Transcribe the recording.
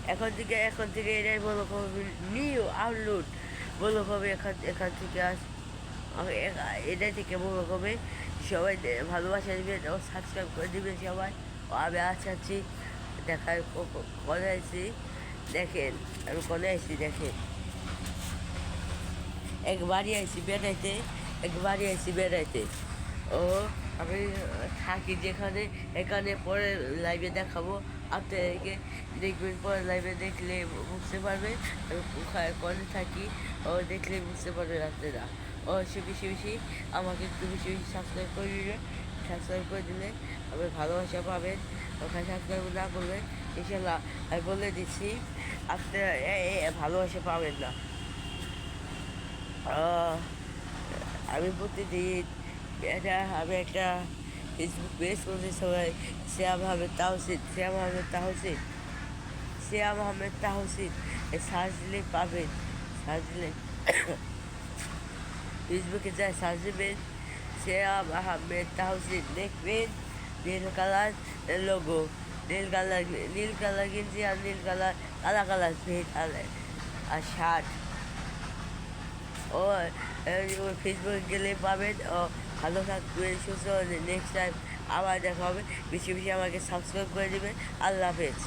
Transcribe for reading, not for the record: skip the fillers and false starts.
এখন থেকে এটাই বলো হবে নিউ আউটলোড বলো হবে এখান থেকে এটা থেকে বলো হবে সবাই ভালোবাসা দিবেন ও সাবস্ক্রাইব করে দিবেন সবাই ও আমি আছি দেখার কনে আছি দেখেন আমি কনে আছি দেখেন একবারই আইসি বেড়াইতে ও আমি থাকি যেখানে এখানে পরে লাইভে দেখাবো আপনাদেরকে দেখবেন পরে লাইভে দেখলে বুঝতে পারবে আমি কোথায় কনে থাকি ও দেখলে বুঝতে পারবেন আপনারা ও বেশি বেশি আমাকে একটু বেশি বেশি সাবস্ক্রাইব করে দিলে আমি ভালোবাসা পাবেন ওখানে সাবস্ক্রাইব না করলে ইনশাল্লাহ আমি বলে দিচ্ছি আপনারা ভালোবাসা পাবেন না আমি প্রতিদিন আমি একটা ফেসবুক পেজ করছি সবাই শ্যাম আহমেদ তাহসিন সার্চ দিলে পাবেন সার্চ দিলে ফেসবুকে যায় সার্চ দেবেন শ্যাম আহমেদ তাহসিন দেখবেন নীল কালার লোগো নীল কালার গেঞ্জি আর নীল কালার কালা পেট আর শার্ট ও ফেসবুকে গেলে পাবেন ও ভালো থাকবেন সুস্থ নেক্সট টাইম আবার দেখা হবে বেশি বেশি আমাকে সাবস্ক্রাইব করে দেবেন আল্লাহ হাফেজ